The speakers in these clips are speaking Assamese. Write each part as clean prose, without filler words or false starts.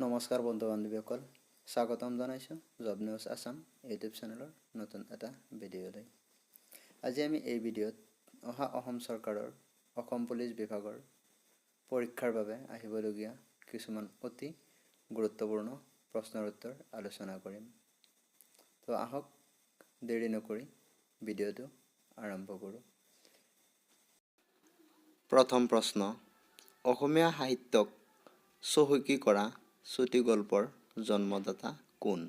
নমস্কাৰ বন্ধু বান্ধৱীসকল, স্বাগতম জনাইছোঁ জব নিউজ আছাম ইউটিউব চেনেলৰ নতুন এটা ভিডিঅ'লৈ। আজি আমি এই ভিডিঅ'ত অসম চৰকাৰৰ অসম পুলিচ বিভাগৰ পৰীক্ষাৰ বাবে আহিবলগীয়া কিছুমান অতি গুৰুত্বপূৰ্ণ প্ৰশ্নৰ উত্তৰ আলোচনা কৰিম। তো আহক দেৰি নকৰি ভিডিঅ'টো আৰম্ভ কৰোঁ। প্ৰথম প্ৰশ্ন, অসমীয়া সাহিত্যক চহকী কৰা চুটি গল্পৰ জন্মদাতা কোন?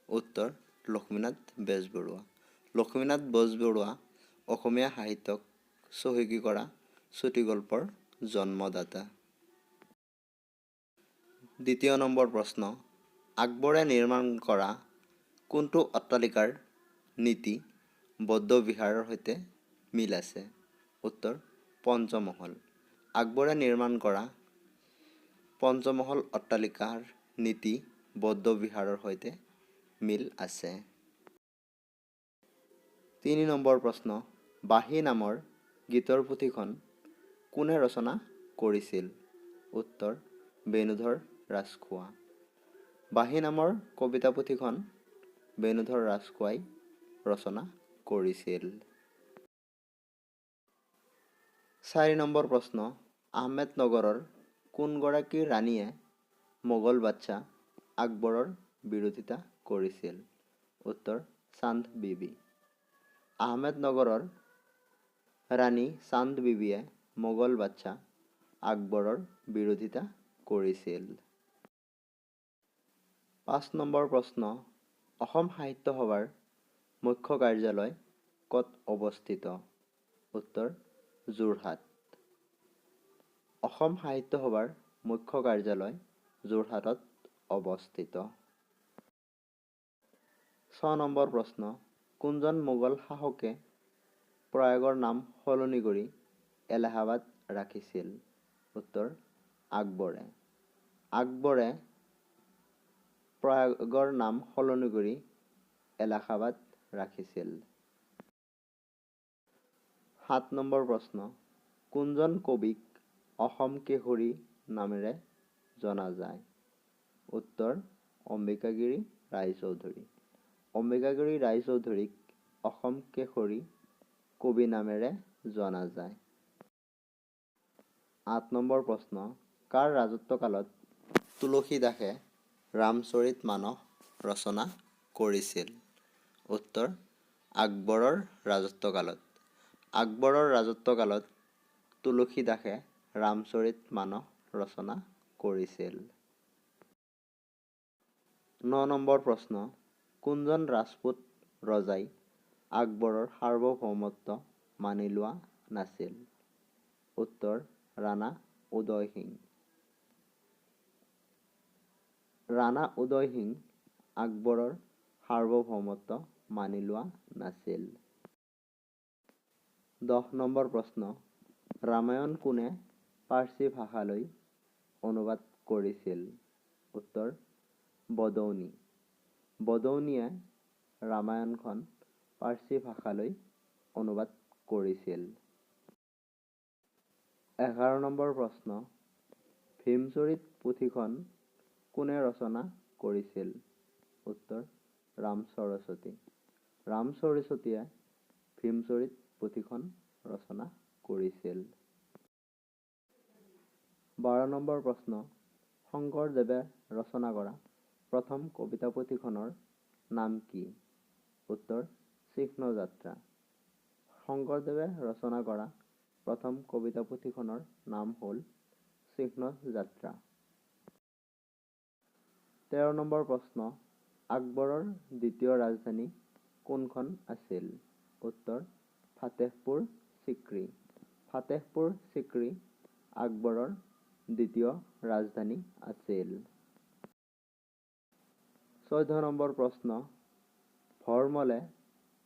উত্তৰ, লক্ষ্মীনাথ বেজবৰুৱা। লক্ষ্মীনাথ বেজবৰুৱা অসমীয়া সাহিত্যক চহকী কৰা চুটি গল্পৰ জন্মদাতা। দ্বিতীয় নম্বৰ প্ৰশ্ন, আকবৰে নিৰ্মাণ কৰা কোনটো অট্টালিকাৰ নীতি বৌদ্ধবিহাৰৰ সৈতে মিল আছে? উত্তৰ, পঞ্চমহল। আকবৰে নিৰ্মাণ কৰা পঞ্চমহল অট্টালিকাৰ নীতি বৌদ্ধবিহাৰৰ সৈতে মিল আছে। ৩ নম্বৰ প্ৰশ্ন, বাঁহী নামৰ গীতৰ পুথিখন কোনে ৰচনা কৰিছিল? উত্তৰ, বেণুধৰ ৰাজখোৱা। বাঁহী নামৰ কবিতা পুথিখন বেণুধৰ ৰাজখোৱাই ৰচনা কৰিছিল। ৪ নম্বৰ প্ৰশ্ন, আহমেদনগৰৰ কোনগৰাকী ৰাণীয়ে মোগল বাদশ্বাহ আকবৰৰ বিৰোধিতা কৰিছিল? উত্তৰ, চান্দ বিবি। আহমেদনগৰৰ ৰাণী চান্দ বিবিয়ে মোগল বাদশ্বাহ আকবৰৰ বিৰোধিতা কৰিছিল। ৫ নম্বৰ প্ৰশ্ন, অসম সাহিত্য সভাৰ মুখ্য কাৰ্যালয় ক'ত অৱস্থিত? উত্তৰ, যোৰহাট। অসম সাহিত্য সভাৰ মুখ্য কাৰ্যালয় যোৰহাটত অৱস্থিত। ৬ নম্বৰ প্ৰশ্ন, কোনজন মোগল শাসকে প্ৰয়াগৰ নাম সলনি কৰি এলাহাবাদ ৰাখিছিল? উত্তৰ, আকবৰে। আকবৰে প্ৰয়াগৰ নাম সলনি কৰি এলাহাবাদ ৰাখিছিল। ৭ নম্বৰ প্ৰশ্ন, কোনজন কবিক অসম কেশৰী নামেৰে জনা যায়? উত্তৰ, অম্বিকাগিৰি ৰায়চৌধুৰী। অম্বিকাগিৰি ৰায়চৌধুৰীক অসম কেশৰী কবি নামেৰে জনা যায়। ৮ নম্বৰ প্ৰশ্ন, কাৰ ৰাজত্বকালত তুলসীদাসে ৰামচৰিত মানস ৰচনা কৰিছিল? উত্তৰ, আকবৰৰ ৰাজত্বকালত। আকবৰৰ ৰাজত্বকালত তুলসীদাসে ৰামচৰিত মানস ৰচনা কৰিছিল। ৯ নম্বৰ প্ৰশ্ন, কোনজন ৰাজপুত ৰজাই আকবৰৰ সাৰ্বভৌমত্ব মানি লোৱা নাছিল? উত্তৰ, ৰাণা উদয় সিং। ৰাণা উদয় সিং আকবৰৰ সাৰ্বভৌমত্ব মানি লোৱা নাছিল। ১০ নম্বৰ প্ৰশ্ন, ৰামায়ণ কোনে পাৰ্চী ভাষালৈ অনুবাদ কৰিছিল? উত্তৰ, বদৌনী। বদৌনীয়ে ৰামায়ণখন পাৰ্চী ভাষালৈ অনুবাদ কৰিছিল। ১১ নম্বৰ প্ৰশ্ন, ভীমচৰিত পুথিখন কোনে ৰচনা কৰিছিল? উত্তৰ, ৰাম সৰস্বতী। ৰাম সৰস্বতীয়ে ভীমচৰিত পুথিখন ৰচনা কৰিছিল। ১২ নম্বৰ প্ৰশ্ন, শংকৰদেৱে ৰচনা কৰা প্ৰথম কবিতা পুথিখনৰ নাম কি? উত্তৰ, চিহ্নযাত্ৰা। শংকৰদেৱে ৰচনা কৰা প্ৰথম কবিতা পুথিখনৰ নাম হ'ল চিহ্নযাত্ৰা। ১৩ নম্বৰ প্ৰশ্ন, আকবৰৰ দ্বিতীয় ৰাজধানী কোনখন আছিল? উত্তৰ, ফাটেহপুৰ চিক্ৰী। ফাটেহপুৰ চিক্ৰী আকবৰৰ দ্বিতীয় ৰাজধানী আছিল। ১৪ নম্বৰ প্ৰশ্ন, ভৰমলে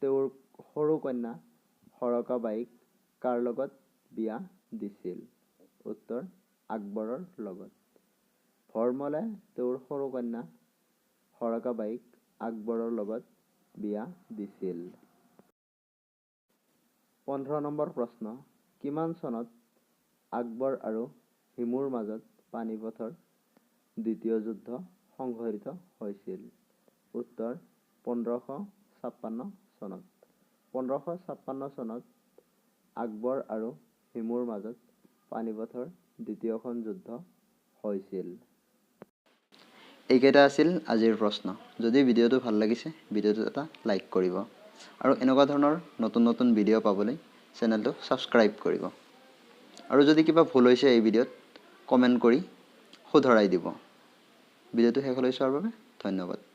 তেওঁৰ সৰু কন্যা সৰকাবাইক কাৰ লগত বিয়া দিছিল? উত্তৰ, আকবৰৰ লগত। ভৰমলে তেওঁৰ সৰু কন্যা সৰকাবাইক আকবৰৰ লগত বিয়া দিছিল। ১৫ নম্বৰ প্ৰশ্ন, কিমান চনত আকবৰ আৰু হিমুৰ মাজত পানিপথৰ দ্বিতীয় যুদ্ধ সংঘটিত হৈছিল? উত্তৰ 1556 চনত। 1556 চনত আকবৰ আৰু হিমুৰ মাজত পানিপথৰ দ্বিতীয়খন যুদ্ধ হৈছিল। এইকেইটা আছিল আজিৰ প্ৰশ্ন। যদি ভিডিঅ'টো ভাল লাগিছে ভিডিঅ'টোত এটা লাইক কৰিব আৰু এনেকুৱা ধৰণৰ নতুন নতুন ভিডিঅ' পাবলৈ চেনেলটো ছাবস্ক্ৰাইব কৰিব আৰু যদি কিবা ভুল হৈছে এই ভিডিঅ'ত কমেণ্ট কৰি শুধৰাই দিব। ভিডিঅ'টো শেষলৈ চোৱাৰ বাবে ধন্যবাদ।